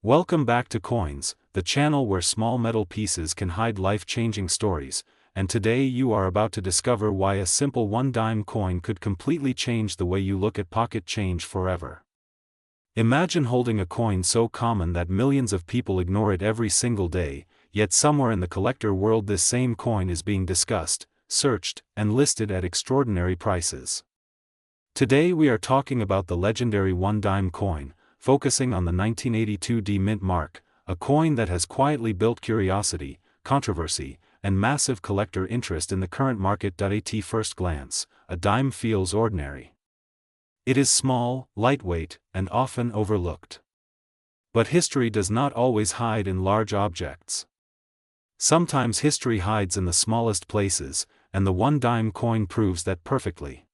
Welcome back to Coins, the channel where small metal pieces can hide life-changing stories, and today you are about to discover why a simple one-dime coin could completely change the way you look at pocket change forever. Imagine holding a coin so common that millions of people ignore it every single day, yet somewhere in the collector world this same coin is being discussed, searched, and listed at extraordinary prices. Today we are talking about the legendary one-dime coin, focusing on the 1982 D mint mark, a coin that has quietly built curiosity, controversy, and massive collector interest in the current market. At first glance, a dime feels ordinary. It is small, lightweight, and often overlooked. But history does not always hide in large objects. Sometimes history hides in the smallest places, and the one-dime coin proves that perfectly.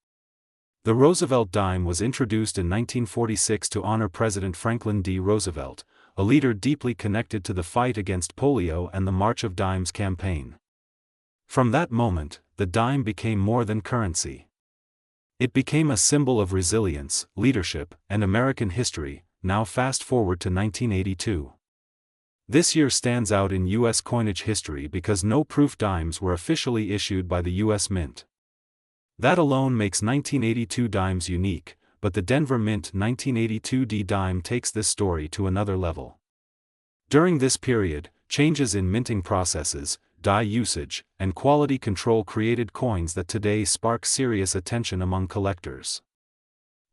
The Roosevelt dime was introduced in 1946 to honor President Franklin D. Roosevelt, a leader deeply connected to the fight against polio and the March of Dimes campaign. From that moment, the dime became more than currency. It became a symbol of resilience, leadership, and American history. Now fast forward to 1982. This year stands out in U.S. coinage history because no proof dimes were officially issued by the U.S. Mint. That alone makes 1982 dimes unique, but the Denver Mint 1982 D dime takes this story to another level. During this period, changes in minting processes, die usage, and quality control created coins that today spark serious attention among collectors.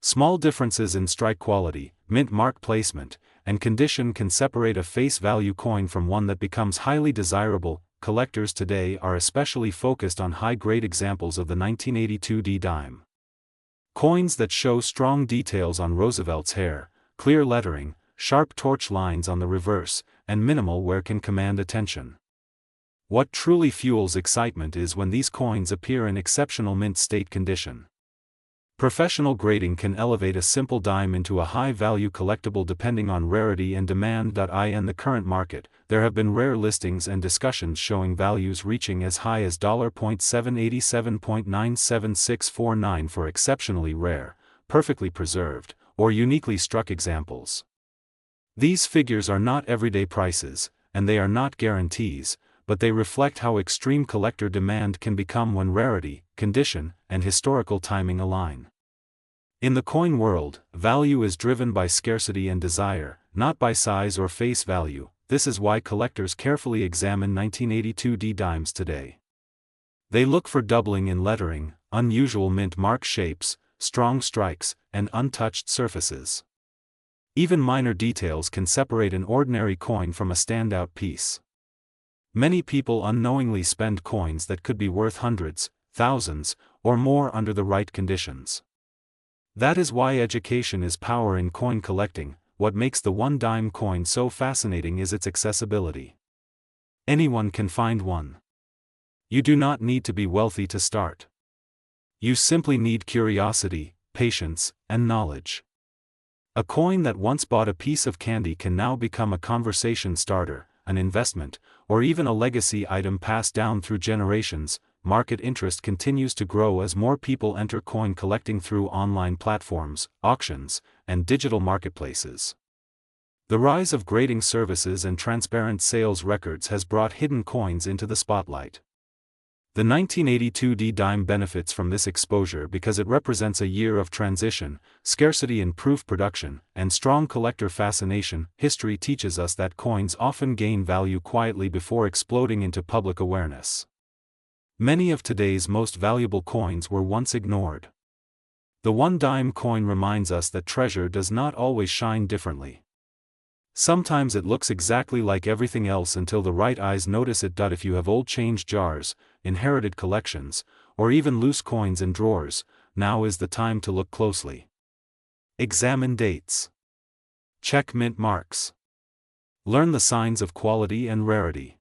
Small differences in strike quality, mint mark placement, and condition can separate a face value coin from one that becomes highly desirable. Collectors today are especially focused on high-grade examples of the 1982 D dime. Coins that show strong details on Roosevelt's hair, clear lettering, sharp torch lines on the reverse, and minimal wear can command attention. What truly fuels excitement is when these coins appear in exceptional mint state condition. Professional grading can elevate a simple dime into a high-value collectible depending on rarity and demand. In the current market, there have been rare listings and discussions showing values reaching as high as $787.97649 for exceptionally rare, perfectly preserved, or uniquely struck examples. These figures are not everyday prices, and they are not guarantees, but they reflect how extreme collector demand can become when rarity, condition, and historical timing align. In the coin world, value is driven by scarcity and desire, not by size or face value. This is why collectors carefully examine 1982 D dimes today. They look for doubling in lettering, unusual mint mark shapes, strong strikes, and untouched surfaces. Even minor details can separate an ordinary coin from a standout piece. Many people unknowingly spend coins that could be worth hundreds, thousands, or more under the right conditions. That is why education is power in coin collecting. What makes the one-dime coin so fascinating is its accessibility. Anyone can find one. You do not need to be wealthy to start. You simply need curiosity, patience, and knowledge. A coin that once bought a piece of candy can now become a conversation starter, an investment, or even a legacy item passed down through generations. Market interest continues to grow as more people enter coin collecting through online platforms, auctions, and digital marketplaces. The rise of grading services and transparent sales records has brought hidden coins into the spotlight. The 1982 D dime benefits from this exposure because it represents a year of transition, scarcity in proof production, and strong collector fascination. History teaches us that coins often gain value quietly before exploding into public awareness. Many of today's most valuable coins were once ignored. The one-dime coin reminds us that treasure does not always shine differently. Sometimes it looks exactly like everything else until the right eyes notice it. If you have old change jars, inherited collections, or even loose coins in drawers, now is the time to look closely. Examine dates. Check mint marks. Learn the signs of quality and rarity.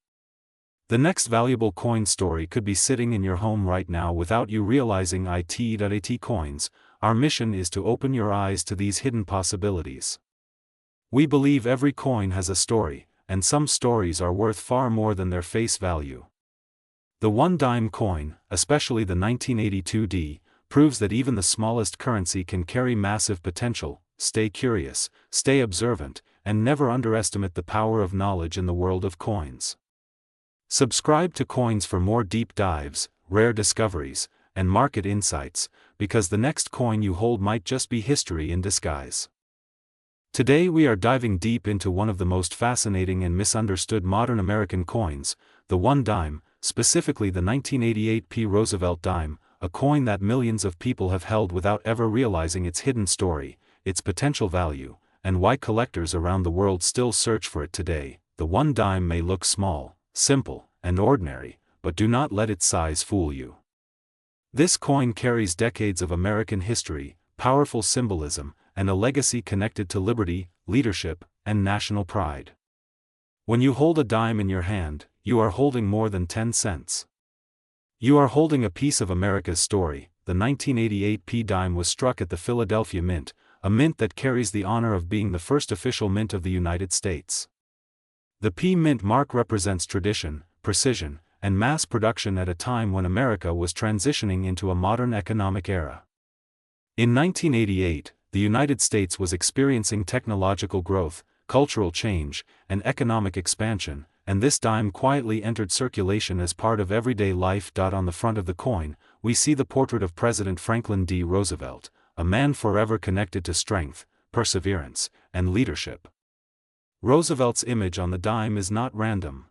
The next valuable coin story could be sitting in your home right now without you realizing it. At Coins, our mission is to open your eyes to these hidden possibilities. We believe every coin has a story, and some stories are worth far more than their face value. The one-dime coin, especially the 1982 D, proves that even the smallest currency can carry massive potential. Stay curious, stay observant, and never underestimate the power of knowledge in the world of coins. Subscribe to Coins for more deep dives, rare discoveries, and market insights, because the next coin you hold might just be history in disguise. Today we are diving deep into one of the most fascinating and misunderstood modern American coins, the one dime, specifically the 1988 P. Roosevelt dime, a coin that millions of people have held without ever realizing its hidden story, its potential value, and why collectors around the world still search for it today. The one dime may look small, simple, and ordinary, but do not let its size fool you. This coin carries decades of American history, powerful symbolism, and a legacy connected to liberty, leadership, and national pride. When you hold a dime in your hand, you are holding more than 10 cents. You are holding a piece of America's story. The 1988 P dime was struck at the Philadelphia Mint, a mint that carries the honor of being the first official mint of the United States. The P mint mark represents tradition, precision, and mass production at a time when America was transitioning into a modern economic era. In 1988, the United States was experiencing technological growth, cultural change, and economic expansion, and this dime quietly entered circulation as part of everyday life. On the front of the coin, we see the portrait of President Franklin D. Roosevelt, a man forever connected to strength, perseverance, and leadership. Roosevelt's image on the dime is not random.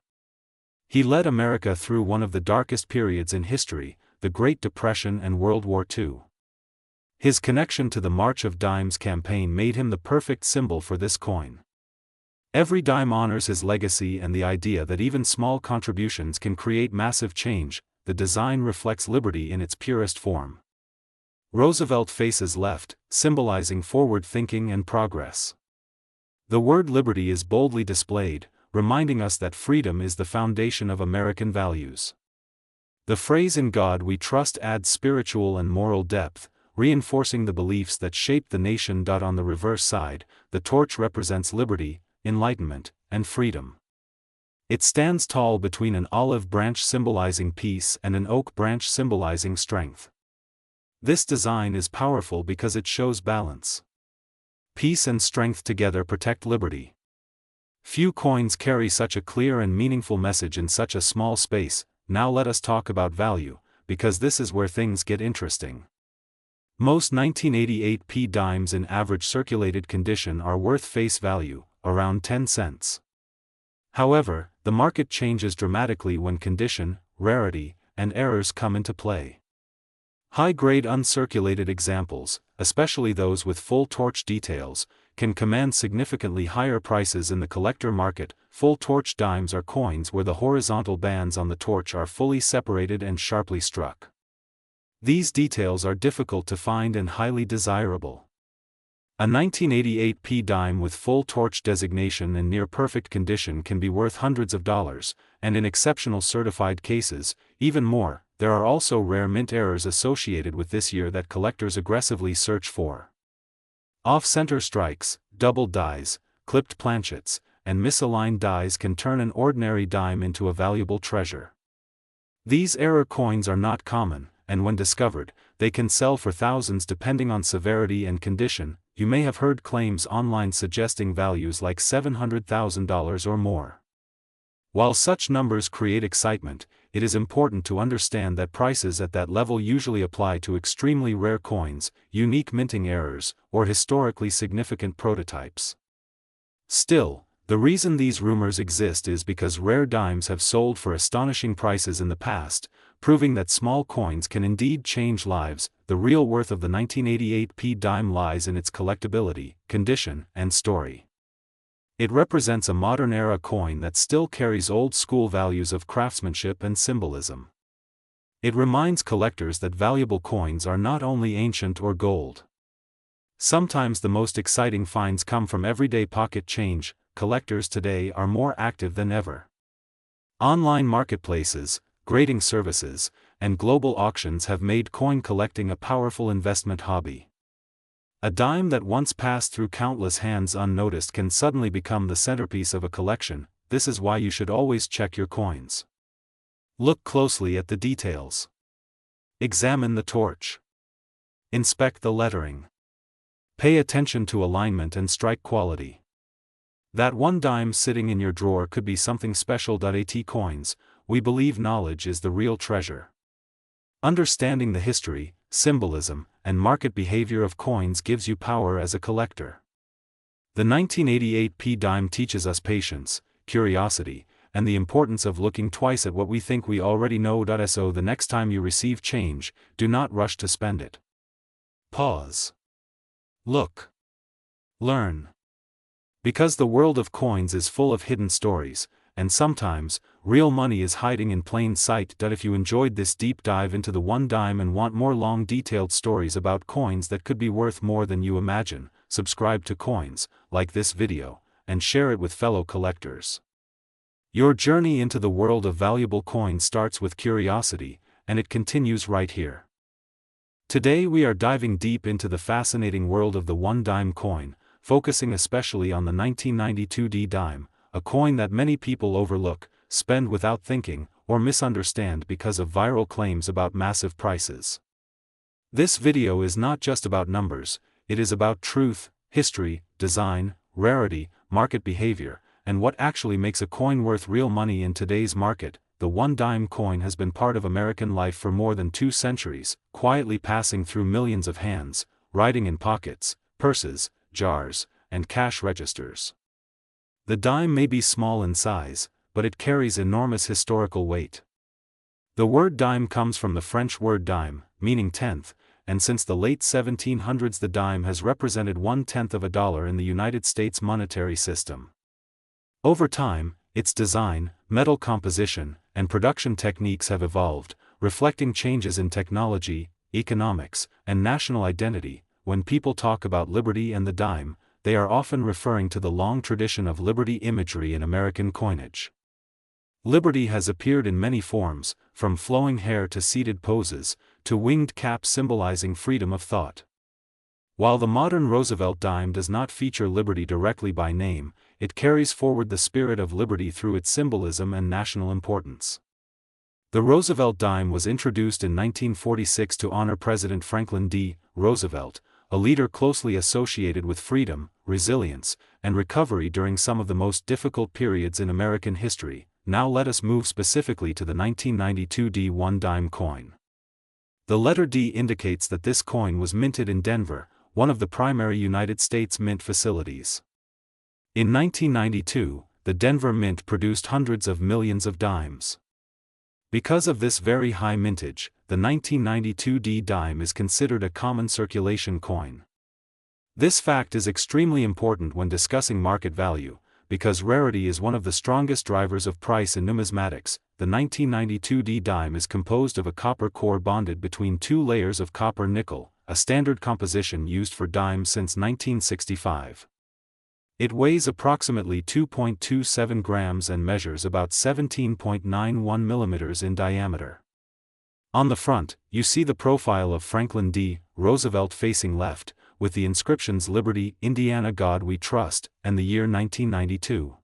He led America through one of the darkest periods in history, the Great Depression and World War II. His connection to the March of Dimes campaign made him the perfect symbol for this coin. Every dime honors his legacy and the idea that even small contributions can create massive change. The design reflects liberty in its purest form. Roosevelt faces left, symbolizing forward thinking and progress. The word liberty is boldly displayed, reminding us that freedom is the foundation of American values. The phrase "In God We Trust" adds spiritual and moral depth, reinforcing the beliefs that shaped the nation. On the reverse side, the torch represents liberty, enlightenment, and freedom. It stands tall between an olive branch symbolizing peace and an oak branch symbolizing strength. This design is powerful because it shows balance. Peace and strength together protect liberty. Few coins carry such a clear and meaningful message in such a small space. Now let us talk about value, because this is where things get interesting. Most 1988 P dimes in average circulated condition are worth face value, around 10 cents. However, the market changes dramatically when condition, rarity, and errors come into play. High-grade uncirculated examples, especially those with full torch details, can command significantly higher prices in the collector market. Full torch dimes are coins where the horizontal bands on the torch are fully separated and sharply struck. These details are difficult to find and highly desirable. A 1988 P dime with full torch designation and near-perfect condition can be worth hundreds of dollars, and in exceptional certified cases, even more. There are also rare mint errors associated with this year that collectors aggressively search for. Off-center strikes, doubled dies, clipped planchets, and misaligned dies can turn an ordinary dime into a valuable treasure. These error coins are not common, and when discovered, they can sell for thousands depending on severity and condition. You may have heard claims online suggesting values like $700,000 or more. While such numbers create excitement, it is important to understand that prices at that level usually apply to extremely rare coins, unique minting errors, or historically significant prototypes. Still, the reason these rumors exist is because rare dimes have sold for astonishing prices in the past, proving that small coins can indeed change lives. The real worth of the 1988 P dime lies in its collectability, condition, and story. It represents a modern-era coin that still carries old-school values of craftsmanship and symbolism. It reminds collectors that valuable coins are not only ancient or gold. Sometimes the most exciting finds come from everyday pocket change. Collectors today are more active than ever. Online marketplaces, grading services, and global auctions have made coin collecting a powerful investment hobby. A dime that once passed through countless hands unnoticed can suddenly become the centerpiece of a collection. This is why you should always check your coins. Look closely at the details. Examine the torch. Inspect the lettering. Pay attention to alignment and strike quality. That one dime sitting in your drawer could be something special. At Coins, we believe knowledge is the real treasure. Understanding the history, symbolism, and market behavior of coins gives you power as a collector. The 1988 P dime teaches us patience, curiosity, and the importance of looking twice at what we think we already know. So the next time you receive change, do not rush to spend it. Pause. Look. Learn. Because the world of coins is full of hidden stories, and sometimes, real money is hiding in plain sight. If you enjoyed this deep dive into the one dime and want more long detailed stories about coins that could be worth more than you imagine, subscribe to Coins, like this video, and share it with fellow collectors. Your journey into the world of valuable coins starts with curiosity, and it continues right here. Today we are diving deep into the fascinating world of the one dime coin, focusing especially on the 1992 D dime, a coin that many people overlook, spend without thinking, or misunderstand because of viral claims about massive prices. This video is not just about numbers, it is about truth, history, design, rarity, market behavior, and what actually makes a coin worth real money in today's market. The one dime coin has been part of American life for more than 2 centuries, quietly passing through millions of hands, riding in pockets, purses, jars, and cash registers. The dime may be small in size, but it carries enormous historical weight. The word dime comes from the French word dime, meaning tenth, and since the late 1700s the dime has represented 1/10 of a dollar in the United States monetary system. Over time, its design, metal composition, and production techniques have evolved, reflecting changes in technology, economics, and national identity. When people talk about liberty and the dime, they are often referring to the long tradition of liberty imagery in American coinage. Liberty has appeared in many forms, from flowing hair to seated poses, to winged caps symbolizing freedom of thought. While the modern Roosevelt dime does not feature liberty directly by name, it carries forward the spirit of liberty through its symbolism and national importance. The Roosevelt dime was introduced in 1946 to honor President Franklin D. Roosevelt, a leader closely associated with freedom, resilience, and recovery during some of the most difficult periods in American history. Now let us move specifically to the 1992 D one dime coin. The letter D indicates that this coin was minted in Denver, one of the primary United States mint facilities. In 1992, the Denver Mint produced hundreds of millions of dimes. Because of this very high mintage, the 1992 D dime is considered a common circulation coin. This fact is extremely important when discussing market value, because rarity is one of the strongest drivers of price in numismatics. The 1992 D dime is composed of a copper core bonded between 2 layers of copper nickel, a standard composition used for dimes since 1965. It weighs approximately 2.27 grams and measures about 17.91 millimeters in diameter. On the front, you see the profile of Franklin D. Roosevelt facing left, with the inscriptions Liberty, Indiana, God We Trust, and the year 1992.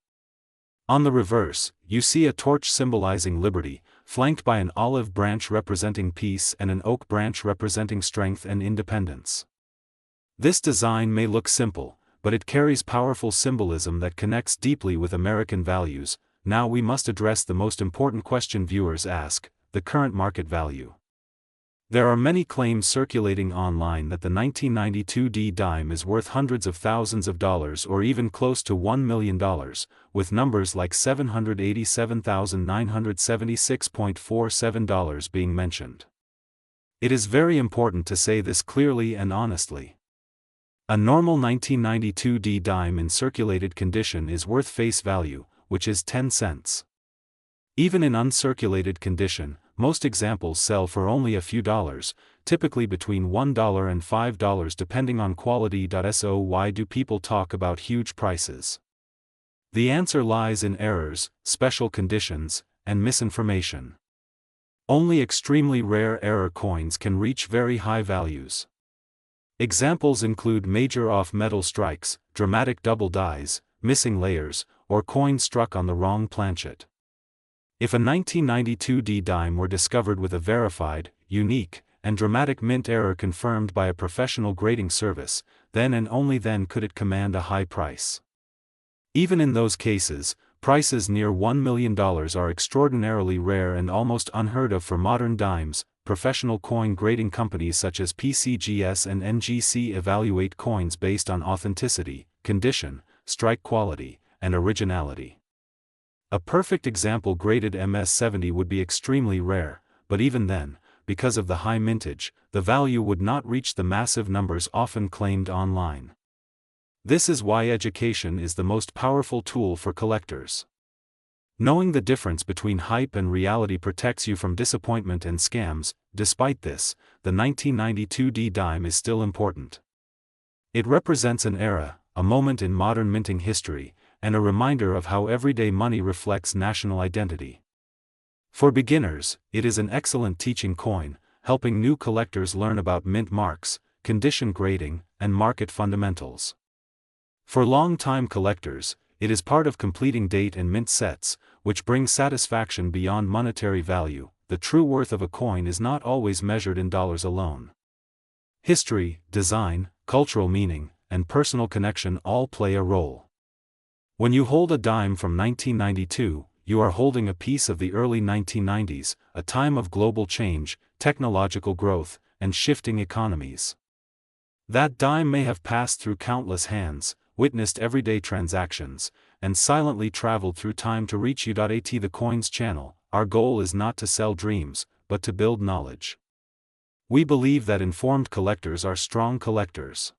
On the reverse, you see a torch symbolizing liberty, flanked by an olive branch representing peace and an oak branch representing strength and independence. This design may look simple, but it carries powerful symbolism that connects deeply with American values. Now we must address the most important question viewers ask: the current market value. There are many claims circulating online that the 1992 D dime is worth hundreds of thousands of dollars or even close to $1 million, with numbers like $787,976.47 being mentioned. It is very important to say this clearly and honestly. A normal 1992 D dime in circulated condition is worth face value, which is 10 cents. Even in uncirculated condition, most examples sell for only a few dollars, typically between $1 and $5 depending on quality. So why do people talk about huge prices? The answer lies in errors, special conditions, and misinformation. Only extremely rare error coins can reach very high values. Examples include major off-metal strikes, dramatic double dies, missing layers, or coins struck on the wrong planchet. If a 1992 D dime were discovered with a verified, unique, and dramatic mint error confirmed by a professional grading service, then and only then could it command a high price. Even in those cases, prices near $1 million are extraordinarily rare and almost unheard of for modern dimes. Professional coin grading companies such as PCGS and NGC evaluate coins based on authenticity, condition, strike quality, and originality. A perfect example graded MS-70 would be extremely rare, but even then, because of the high mintage, the value would not reach the massive numbers often claimed online. This is why education is the most powerful tool for collectors. Knowing the difference between hype and reality protects you from disappointment and scams. Despite this, the 1992 D dime is still important. It represents an era, a moment in modern minting history, and a reminder of how everyday money reflects national identity. For beginners, it is an excellent teaching coin, helping new collectors learn about mint marks, condition grading, and market fundamentals. For long-time collectors, it is part of completing date and mint sets, which brings satisfaction beyond monetary value. The true worth of a coin is not always measured in dollars alone. History, design, cultural meaning, and personal connection all play a role. When you hold a dime from 1992, you are holding a piece of the early 1990s, a time of global change, technological growth, and shifting economies. That dime may have passed through countless hands, witnessed everyday transactions, and silently traveled through time to reach you. At the Coins channel, our goal is not to sell dreams, but to build knowledge. We believe that informed collectors are strong collectors.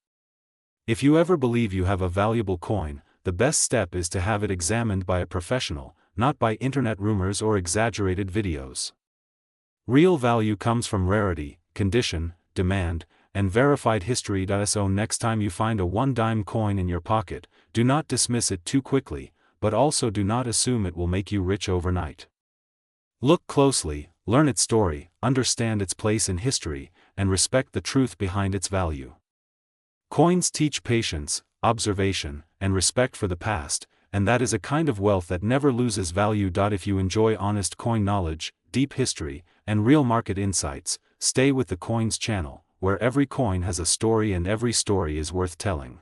If you ever believe you have a valuable coin, the best step is to have it examined by a professional, not by internet rumors or exaggerated videos. Real value comes from rarity, condition, demand, and verified history. So next time you find a one-dime coin in your pocket, do not dismiss it too quickly, but also do not assume it will make you rich overnight. Look closely, learn its story, understand its place in history, and respect the truth behind its value. Coins teach patience, observation, and respect for the past, and that is a kind of wealth that never loses value. If you enjoy honest coin knowledge, deep history, and real market insights, stay with the Coins channel, where every coin has a story and every story is worth telling.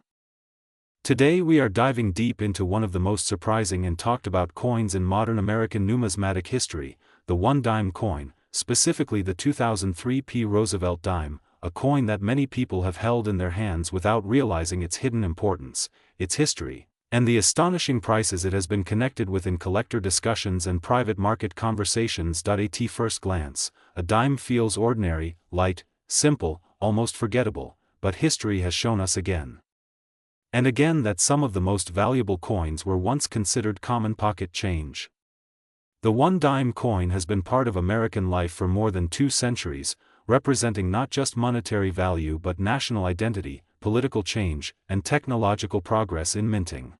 Today we are diving deep into one of the most surprising and talked about coins in modern American numismatic history, the one-dime coin, specifically the 2003 P. Roosevelt dime, a coin that many people have held in their hands without realizing its hidden importance, its history, and the astonishing prices it has been connected with in collector discussions and private market conversations. At first glance, a dime feels ordinary, light, simple, almost forgettable, but history has shown us again and again that some of the most valuable coins were once considered common pocket change. The one-dime coin has been part of American life for more than 2 centuries, representing not just monetary value but national identity, political change, and technological progress in minting.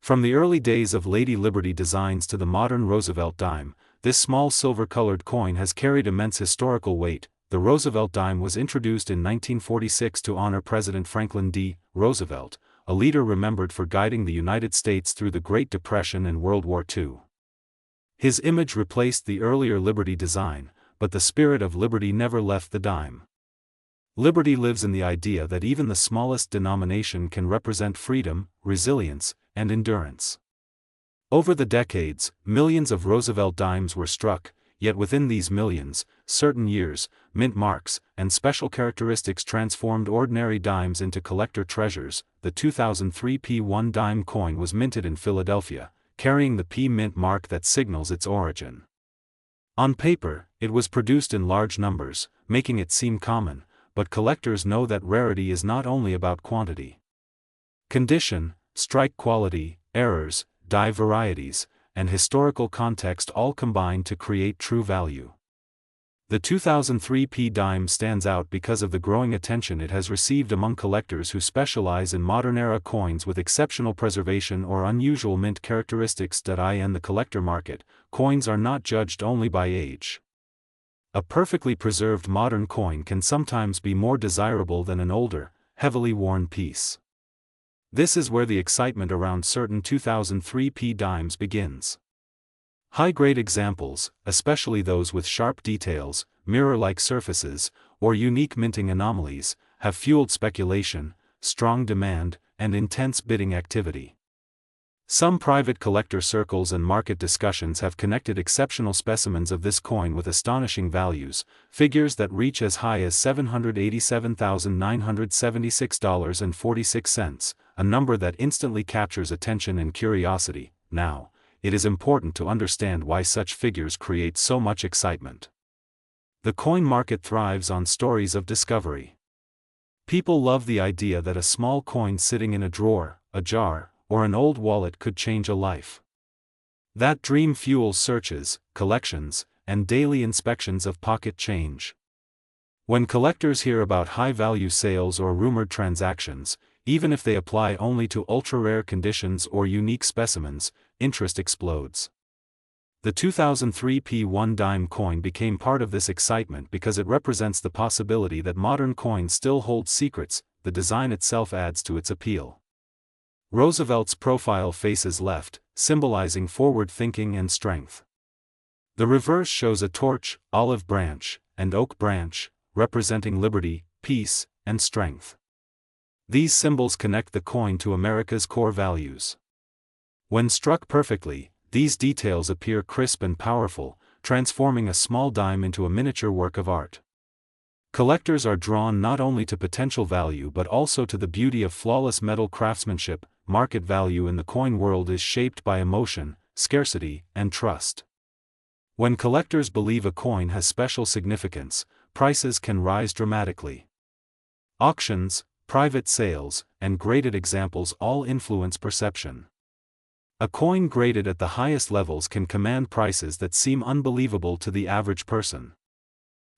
From the early days of Lady Liberty designs to the modern Roosevelt dime, this small silver-colored coin has carried immense historical weight. The Roosevelt dime was introduced in 1946 to honor President Franklin D. Roosevelt, a leader remembered for guiding the United States through the Great Depression and World War II. His image replaced the earlier Liberty design, but the spirit of liberty never left the dime. Liberty lives in the idea that even the smallest denomination can represent freedom, resilience, and endurance. Over the decades, millions of Roosevelt dimes were struck, yet within these millions, certain years, mint marks, and special characteristics transformed ordinary dimes into collector treasures. The 2003 P1 dime coin was minted in Philadelphia, carrying the P mint mark that signals its origin. On paper, it was produced in large numbers, making it seem common, but collectors know that rarity is not only about quantity. Condition, strike quality, errors, die varieties, and historical context all combine to create true value. The 2003 P dime stands out because of the growing attention it has received among collectors who specialize in modern-era coins with exceptional preservation or unusual mint characteristics. In the collector market, coins are not judged only by age. A perfectly preserved modern coin can sometimes be more desirable than an older, heavily worn piece. This is where the excitement around certain 2003 P dimes begins. High-grade examples, especially those with sharp details, mirror-like surfaces, or unique minting anomalies, have fueled speculation, strong demand, and intense bidding activity. Some private collector circles and market discussions have connected exceptional specimens of this coin with astonishing values, figures that reach as high as $787,976.46, a number that instantly captures attention and curiosity. Now, it is important to understand why such figures create so much excitement. The coin market thrives on stories of discovery. People love the idea that a small coin sitting in a drawer, a jar, or an old wallet could change a life. That dream fuels searches, collections, and daily inspections of pocket change. When collectors hear about high-value sales or rumored transactions, even if they apply only to ultra-rare conditions or unique specimens, interest explodes. The 2003 P1 dime coin became part of this excitement because it represents the possibility that modern coins still hold secrets. The design itself adds to its appeal. Roosevelt's profile faces left, symbolizing forward thinking and strength. The reverse shows a torch, olive branch, and oak branch, representing liberty, peace, and strength. These symbols connect the coin to America's core values. When struck perfectly, these details appear crisp and powerful, transforming a small dime into a miniature work of art. Collectors are drawn not only to potential value but also to the beauty of flawless metal craftsmanship. Market value in the coin world is shaped by emotion, scarcity, and trust. When collectors believe a coin has special significance, prices can rise dramatically. Auctions, private sales, and graded examples all influence perception. A coin graded at the highest levels can command prices that seem unbelievable to the average person.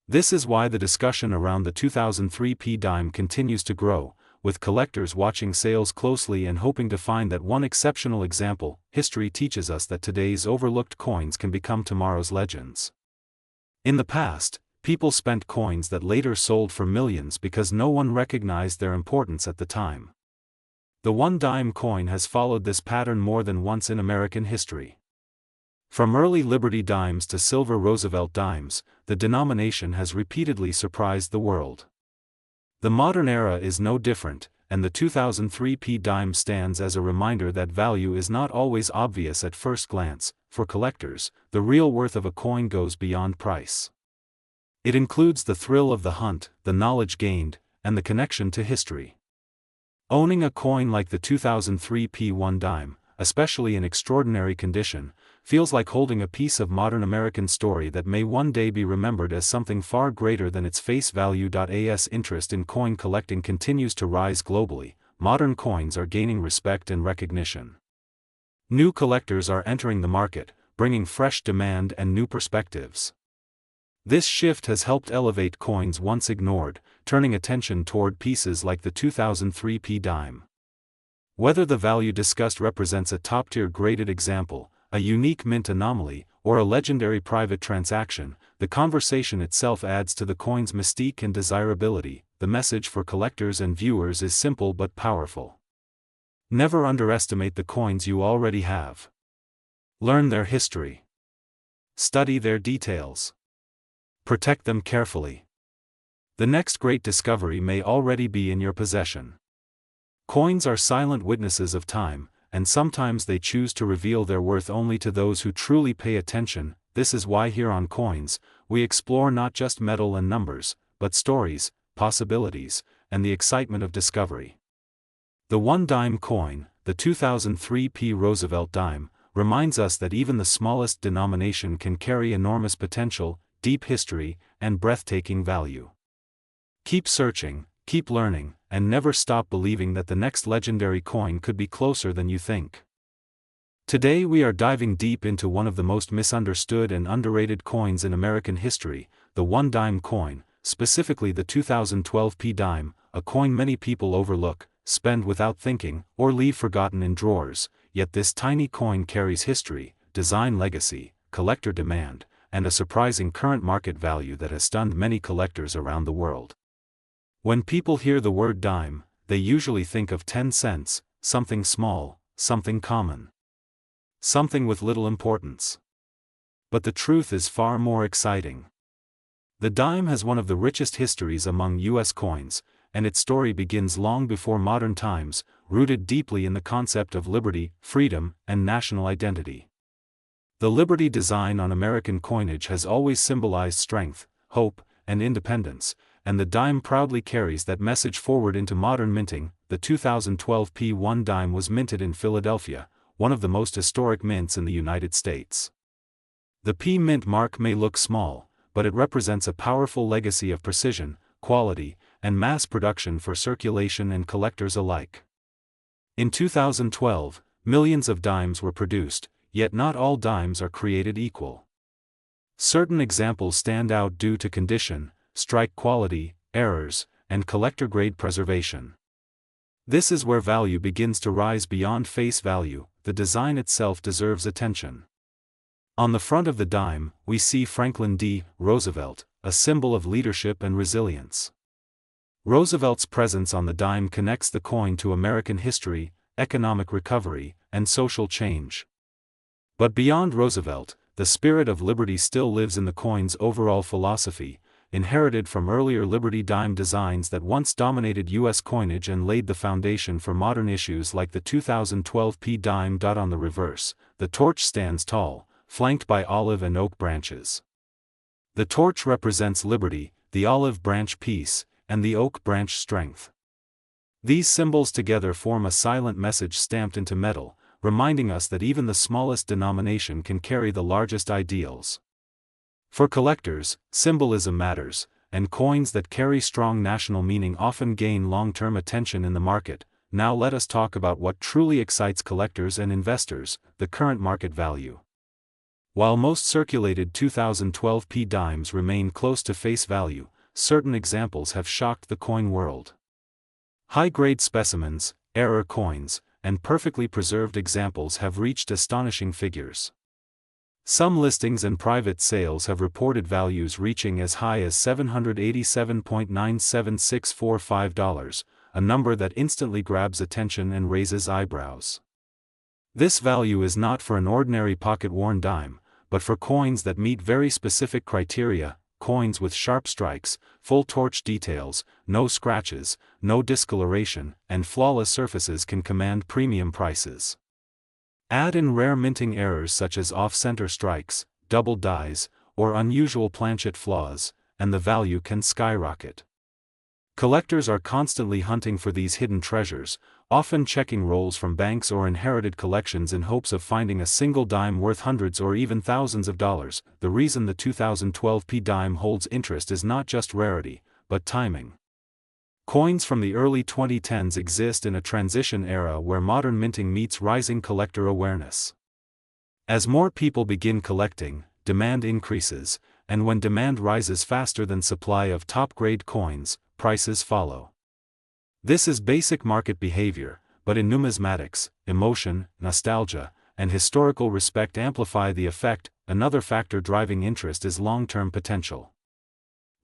This is why the discussion around the 2003 P dime continues to grow, with collectors watching sales closely and hoping to find that one exceptional example. History teaches us that today's overlooked coins can become tomorrow's legends. In the past, people spent coins that later sold for millions because no one recognized their importance at the time. The one-dime coin has followed this pattern more than once in American history. From early Liberty dimes to silver Roosevelt dimes, the denomination has repeatedly surprised the world. The modern era is no different, and the 2003 P dime stands as a reminder that value is not always obvious at first glance. For collectors, the real worth of a coin goes beyond price. It includes the thrill of the hunt, the knowledge gained, and the connection to history. Owning a coin like the 2003 P1 dime, especially in extraordinary condition, feels like holding a piece of modern American story that may one day be remembered as something far greater than its face value. As interest in coin collecting continues to rise globally, modern coins are gaining respect and recognition. New collectors are entering the market, bringing fresh demand and new perspectives. This shift has helped elevate coins once ignored, turning attention toward pieces like the 2003 P dime. Whether the value discussed represents a top-tier graded example, a unique mint anomaly, or a legendary private transaction, the conversation itself adds to the coin's mystique and desirability. The message for collectors and viewers is simple but powerful. Never underestimate the coins you already have. Learn their history. Study their details. Protect them carefully. The next great discovery may already be in your possession. Coins are silent witnesses of time, and sometimes they choose to reveal their worth only to those who truly pay attention. This is why here on Coins, we explore not just metal and numbers, but stories, possibilities, and the excitement of discovery. The one-dime coin, the 2003 P Roosevelt dime, reminds us that even the smallest denomination can carry enormous potential, deep history, and breathtaking value. Keep searching, keep learning, and never stop believing that the next legendary coin could be closer than you think. Today we are diving deep into one of the most misunderstood and underrated coins in American history, the one-dime coin, specifically the 2012 P dime, a coin many people overlook, spend without thinking, or leave forgotten in drawers. Yet this tiny coin carries history, design legacy, collector demand, and a surprising current market value that has stunned many collectors around the world. When people hear the word dime, they usually think of 10 cents, something small, something common. Something with little importance. But the truth is far more exciting. The dime has one of the richest histories among U.S. coins, and its story begins long before modern times, rooted deeply in the concept of liberty, freedom, and national identity. The Liberty design on American coinage has always symbolized strength, hope, and independence, and the dime proudly carries that message forward into modern minting. The 2012 P1 dime was minted in Philadelphia, one of the most historic mints in the United States. The P mint mark may look small, but it represents a powerful legacy of precision, quality, and mass production for circulation and collectors alike. In 2012, millions of dimes were produced, yet not all dimes are created equal. Certain examples stand out due to condition, strike quality, errors, and collector-grade preservation. This is where value begins to rise beyond face value. The design itself deserves attention. On the front of the dime, we see Franklin D. Roosevelt, a symbol of leadership and resilience. Roosevelt's presence on the dime connects the coin to American history, economic recovery, and social change. But beyond Roosevelt, the spirit of liberty still lives in the coin's overall philosophy, inherited from earlier Liberty dime designs that once dominated U.S. coinage and laid the foundation for modern issues like the 2012 P dime. On the reverse, the torch stands tall, flanked by olive and oak branches. The torch represents liberty, the olive branch peace, and the oak branch strength. These symbols together form a silent message stamped into metal, reminding us that even the smallest denomination can carry the largest ideals. For collectors, symbolism matters, and coins that carry strong national meaning often gain long-term attention in the market. Now let us talk about what truly excites collectors and investors: the current market value. While most circulated 2012 P dimes remain close to face value, certain examples have shocked the coin world. High-grade specimens, error coins, and perfectly preserved examples have reached astonishing figures. Some listings and private sales have reported values reaching as high as $787.97645, a number that instantly grabs attention and raises eyebrows. This value is not for an ordinary pocket-worn dime, but for coins that meet very specific criteria: coins with sharp strikes, full torch details, no scratches, no discoloration, and flawless surfaces can command premium prices. Add in rare minting errors such as off-center strikes, double dies, or unusual planchet flaws, and the value can skyrocket. Collectors are constantly hunting for these hidden treasures, often checking rolls from banks or inherited collections in hopes of finding a single dime worth hundreds or even thousands of dollars. The reason the 2012 P dime holds interest is not just rarity, but timing. Coins from the early 2010s exist in a transition era where modern minting meets rising collector awareness. As more people begin collecting, demand increases, and when demand rises faster than supply of top-grade coins, prices follow. This is basic market behavior, but in numismatics, emotion, nostalgia, and historical respect amplify the effect. Another factor driving interest is long-term potential.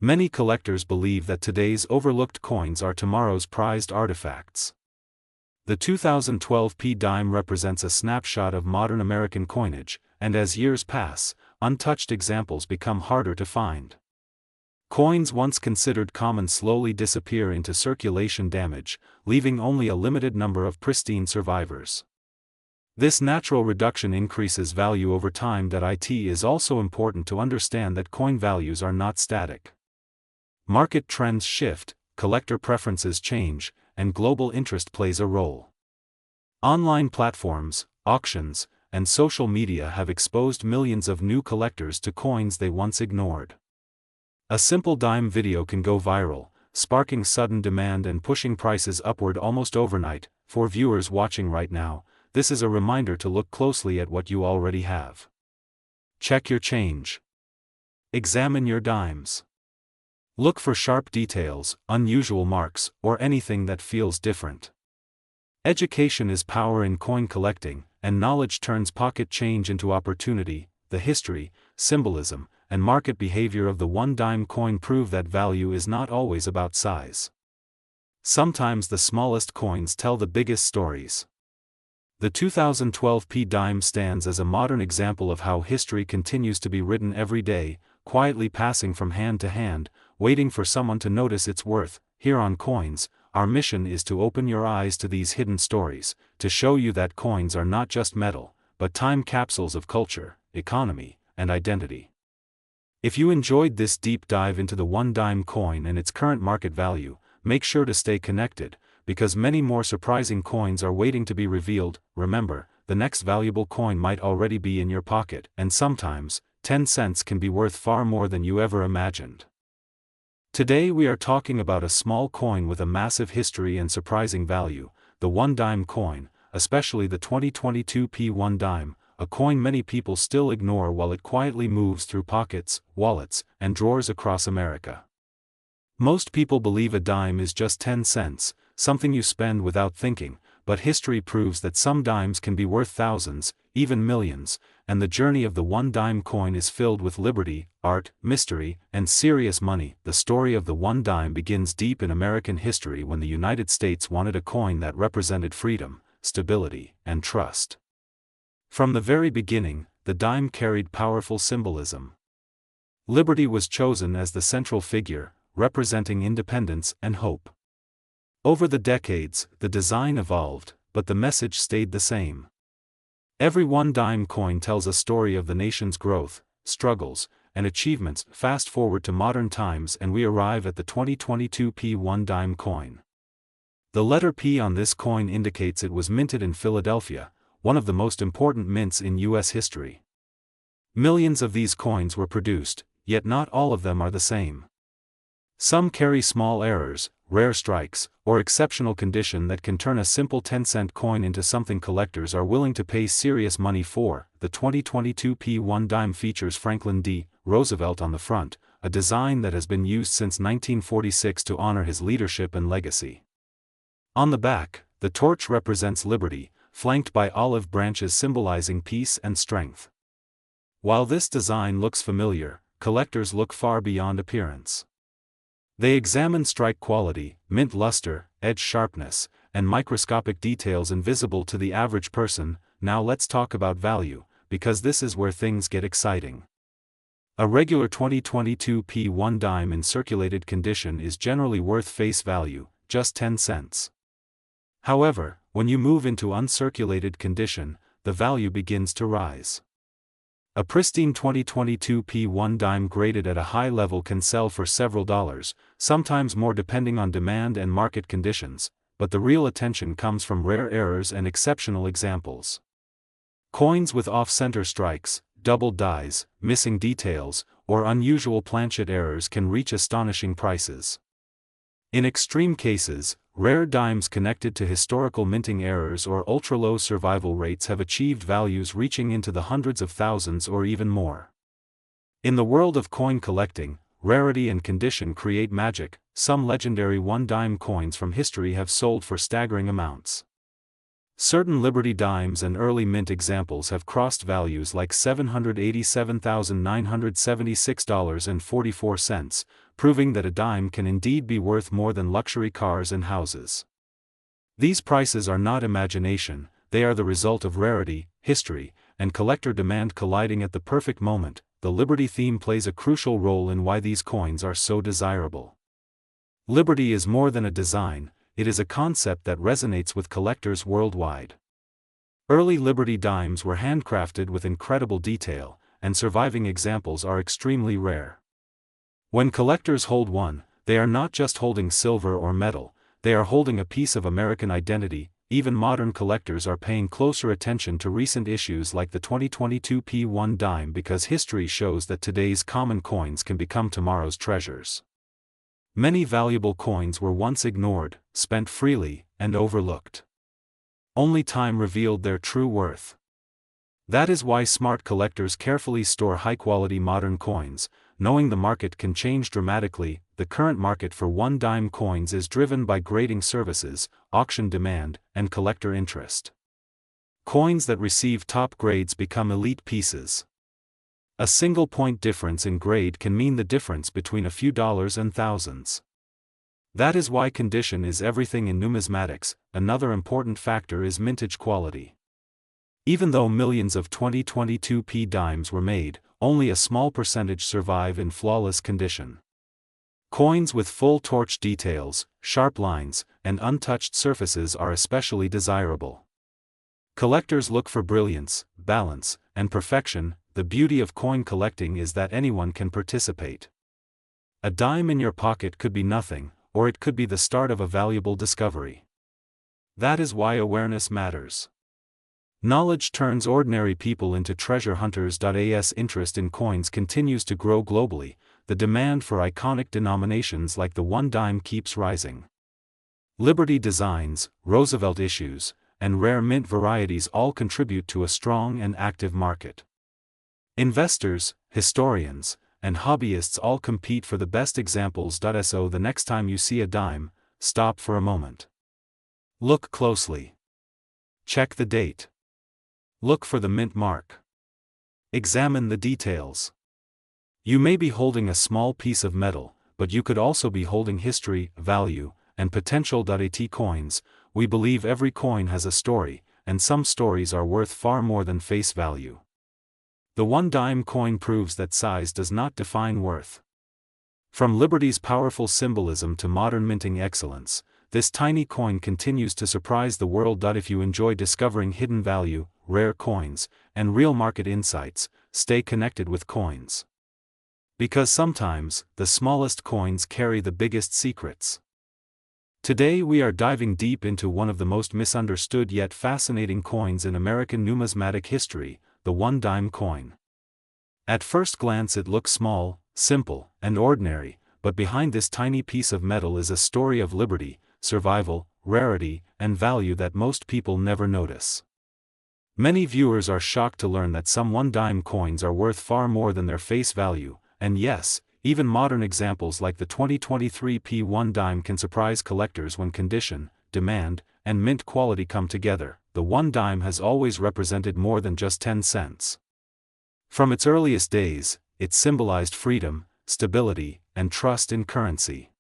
Many collectors believe that today's overlooked coins are tomorrow's prized artifacts. The 2012 P dime represents a snapshot of modern American coinage, and as years pass, untouched examples become harder to find. Coins once considered common slowly disappear into circulation damage, leaving only a limited number of pristine survivors. This natural reduction increases value over time. It is also important to understand that coin values are not static. Market trends shift, collector preferences change, and global interest plays a role. Online platforms, auctions, and social media have exposed millions of new collectors to coins they once ignored. A simple dime video can go viral, sparking sudden demand and pushing prices upward almost overnight. For viewers watching right now, this is a reminder to look closely at what you already have. Check your change. Examine your dimes. Look for sharp details, unusual marks, or anything that feels different. Education is power in coin collecting, and knowledge turns pocket change into opportunity. The history, symbolism, and market behavior of the one-dime coin prove that value is not always about size. Sometimes the smallest coins tell the biggest stories. The 2012 P dime stands as a modern example of how history continues to be written every day, quietly passing from hand to hand, waiting for someone to notice its worth. Here on Coins, our mission is to open your eyes to these hidden stories, to show you that coins are not just metal, but time capsules of culture, economy, and identity. If you enjoyed this deep dive into the one-dime coin and its current market value, make sure to stay connected, because many more surprising coins are waiting to be revealed. Remember, the next valuable coin might already be in your pocket, and sometimes, 10 cents can be worth far more than you ever imagined. Today we are talking about a small coin with a massive history and surprising value, the one-dime coin, especially the 2022 P1 dime, a coin many people still ignore while it quietly moves through pockets, wallets, and drawers across America. Most people believe a dime is just 10 cents, something you spend without thinking, but history proves that some dimes can be worth thousands, even millions, and the journey of the one-dime coin is filled with liberty, art, mystery, and serious money. The story of the one dime begins deep in American history when the United States wanted a coin that represented freedom, stability, and trust. From the very beginning, the dime carried powerful symbolism. Liberty was chosen as the central figure, representing independence and hope. Over the decades, the design evolved, but the message stayed the same. Every one-dime coin tells a story of the nation's growth, struggles, and achievements. Fast forward to modern times and we arrive at the 2022 P1 dime coin. The letter P on this coin indicates it was minted in Philadelphia, one of the most important mints in U.S. history. Millions of these coins were produced, yet not all of them are the same. Some carry small errors, rare strikes, or exceptional condition that can turn a simple 10-cent coin into something collectors are willing to pay serious money for. The 2022 P1 dime features Franklin D. Roosevelt on the front, a design that has been used since 1946 to honor his leadership and legacy. On the back, the torch represents liberty, flanked by olive branches symbolizing peace and strength. While this design looks familiar, collectors look far beyond appearance. They examine strike quality, mint luster, edge sharpness, and microscopic details invisible to the average person. Now let's talk about value, because this is where things get exciting. A regular 2022 P1 dime in circulated condition is generally worth face value, just 10 cents. However, when you move into uncirculated condition, the value begins to rise. A pristine 2022 P1 dime graded at a high level can sell for several dollars, sometimes more depending on demand and market conditions, but the real attention comes from rare errors and exceptional examples. Coins with off-center strikes, doubled dies, missing details, or unusual planchet errors can reach astonishing prices. In extreme cases, rare dimes connected to historical minting errors or ultra-low survival rates have achieved values reaching into the hundreds of thousands or even more. In the world of coin collecting, rarity and condition create magic. Some legendary one-dime coins from history have sold for staggering amounts. Certain Liberty dimes and early mint examples have crossed values like $787,976.44, proving that a dime can indeed be worth more than luxury cars and houses. These prices are not imagination, they are the result of rarity, history, and collector demand colliding at the perfect moment. The Liberty theme plays a crucial role in why these coins are so desirable. Liberty is more than a design, it is a concept that resonates with collectors worldwide. Early Liberty dimes were handcrafted with incredible detail, and surviving examples are extremely rare. When collectors hold one, they are not just holding silver or metal, they are holding a piece of American identity. Even modern collectors are paying closer attention to recent issues like the 2022 P1 dime because history shows that today's common coins can become tomorrow's treasures. Many valuable coins were once ignored, spent freely, and overlooked. Only time revealed their true worth. That is why smart collectors carefully store high-quality modern coins, knowing the market can change dramatically. The current market for one-dime coins is driven by grading services, auction demand, and collector interest. Coins that receive top grades become elite pieces. A single point difference in grade can mean the difference between a few dollars and thousands. That is why condition is everything in numismatics. Another important factor is mintage quality. Even though millions of 2022 P dimes were made, only a small percentage survive in flawless condition. Coins with full torch details, sharp lines, and untouched surfaces are especially desirable. Collectors look for brilliance, balance, and perfection. The beauty of coin collecting is that anyone can participate. A dime in your pocket could be nothing, or it could be the start of a valuable discovery. That is why awareness matters. Knowledge turns ordinary people into treasure hunters. As interest in coins continues to grow globally, the demand for iconic denominations like the 1 dime keeps rising. Liberty designs, Roosevelt issues, and rare mint varieties all contribute to a strong and active market. Investors, historians, and hobbyists all compete for the best examples. So the next time you see a dime, stop for a moment. Look closely. Check the date. Look for the mint mark. Examine the details. You may be holding a small piece of metal, but you could also be holding history, value, and potential. At Coins, we believe every coin has a story, and some stories are worth far more than face value. The 1 dime coin proves that size does not define worth. From Liberty's powerful symbolism to modern minting excellence, this tiny coin continues to surprise the world. If you enjoy discovering hidden value, rare coins, and real market insights, stay connected with Coins. Because sometimes, the smallest coins carry the biggest secrets. Today we are diving deep into one of the most misunderstood yet fascinating coins in American numismatic history, the 1 dime coin. At first glance it looks small, simple, and ordinary, but behind this tiny piece of metal is a story of liberty, survival, rarity, and value that most people never notice. Many viewers are shocked to learn that some 1 dime coins are worth far more than their face value, and yes, even modern examples like the 2023 P1 dime can surprise collectors when condition, demand, and mint quality come together. The 1 dime has always represented more than just 10 cents. From its earliest days, it symbolized freedom, stability, and trust in currency.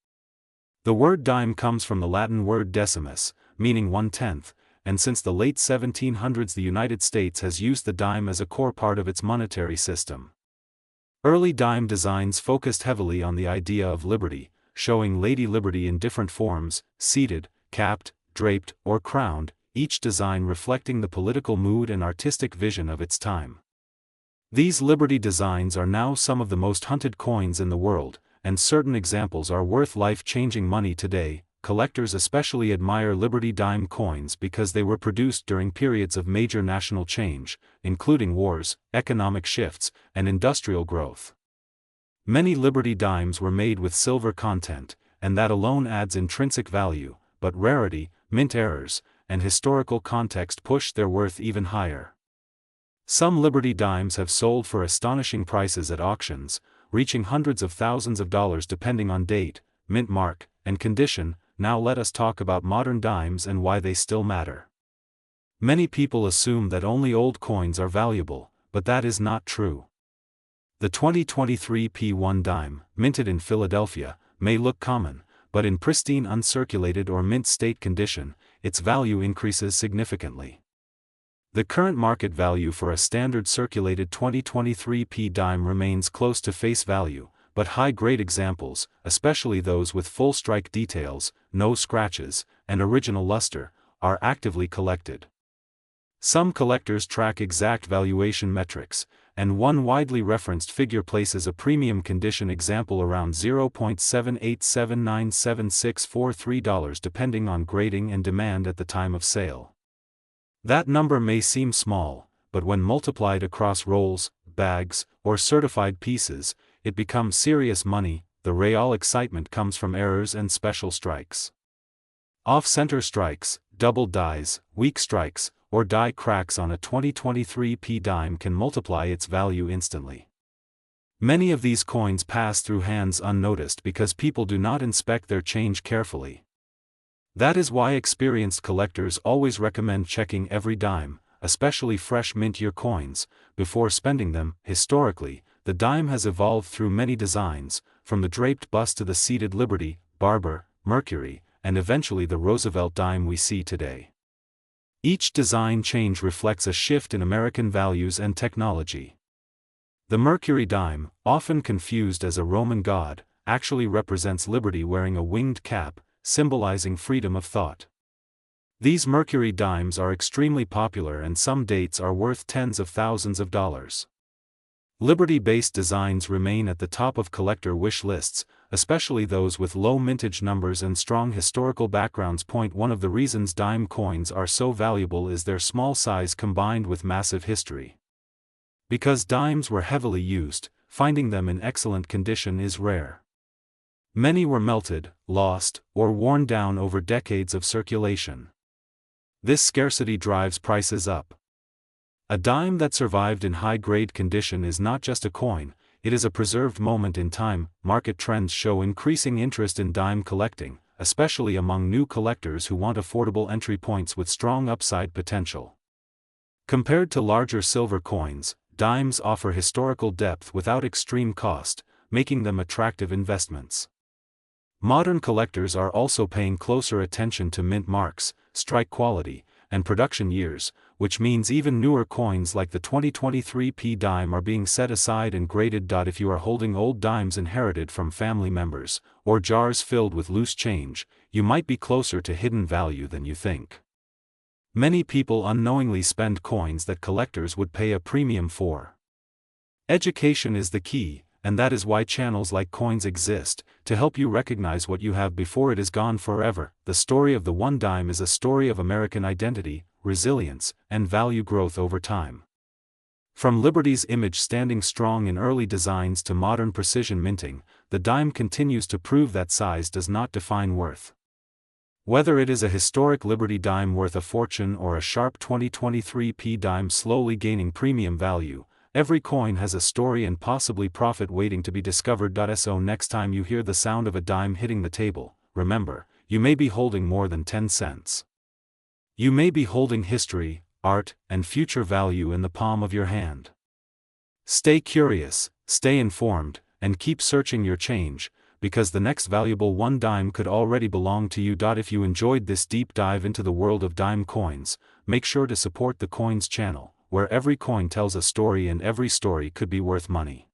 The word dime comes from the Latin word decimus, meaning 1/10, and since the late 1700s the United States has used the dime as a core part of its monetary system. Early dime designs focused heavily on the idea of liberty, showing Lady Liberty in different forms, seated, capped, draped, or crowned, each design reflecting the political mood and artistic vision of its time. These Liberty designs are now some of the most hunted coins in the world, and certain examples are worth life-changing money today. Collectors especially admire Liberty dime coins because they were produced during periods of major national change, including wars, economic shifts, and industrial growth. Many Liberty dimes were made with silver content, and that alone adds intrinsic value, but rarity, mint errors, and historical context push their worth even higher. Some Liberty dimes have sold for astonishing prices at auctions, reaching hundreds of thousands of dollars depending on date, mint mark, and condition. Now let us talk about modern dimes and why they still matter. Many people assume that only old coins are valuable, but that is not true. The 2023 P1 dime, minted in Philadelphia, may look common, but in pristine uncirculated or mint state condition, its value increases significantly. The current market value for a standard circulated 2023 P dime remains close to face value, but high-grade examples, especially those with full strike details, no scratches, and original luster, are actively collected. Some collectors track exact valuation metrics, and one widely referenced figure places a premium condition example around $0.78797643 depending on grading and demand at the time of sale. That number may seem small, but when multiplied across rolls, bags, or certified pieces, it becomes serious money. The real excitement comes from errors and special strikes. Off-center strikes, double dies, weak strikes, or die cracks on a 2023 P dime can multiply its value instantly. Many of these coins pass through hands unnoticed because people do not inspect their change carefully. That is why experienced collectors always recommend checking every dime, especially fresh mint-year coins, before spending them. Historically, the dime has evolved through many designs, from the draped bust to the seated Liberty, Barber, Mercury, and eventually the Roosevelt dime we see today. Each design change reflects a shift in American values and technology. The Mercury dime, often confused as a Roman god, actually represents liberty wearing a winged cap, symbolizing freedom of thought. These Mercury dimes are extremely popular and some dates are worth tens of thousands of dollars. Liberty-based designs remain at the top of collector wish lists, especially those with low mintage numbers and strong historical backgrounds. One of the reasons dime coins are so valuable is their small size combined with massive history. Because dimes were heavily used, finding them in excellent condition is rare. Many were melted, lost, or worn down over decades of circulation. This scarcity drives prices up. A dime that survived in high-grade condition is not just a coin, it is a preserved moment in time. Market trends show increasing interest in dime collecting, especially among new collectors who want affordable entry points with strong upside potential. Compared to larger silver coins, dimes offer historical depth without extreme cost, making them attractive investments. Modern collectors are also paying closer attention to mint marks, strike quality, and production years, which means even newer coins like the 2023 P dime are being set aside and graded. If you are holding old dimes inherited from family members, or jars filled with loose change, you might be closer to hidden value than you think. Many people unknowingly spend coins that collectors would pay a premium for. Education is the key, and that is why channels like Coins exist, to help you recognize what you have before it is gone forever. The story of the one dime is a story of American identity, resilience, and value growth over time. From Liberty's image standing strong in early designs to modern precision minting, the dime continues to prove that size does not define worth. Whether it is a historic Liberty dime worth a fortune or a sharp 2023 P dime slowly gaining premium value, every coin has a story and possibly profit waiting to be discovered. So next time you hear the sound of a dime hitting the table, remember, you may be holding more than 10 cents. You may be holding history, art, and future value in the palm of your hand. Stay curious, stay informed, and keep searching your change, because the next valuable one dime could already belong to you. If you enjoyed this deep dive into the world of dime coins, make sure to support the Coins channel, where every coin tells a story and every story could be worth money.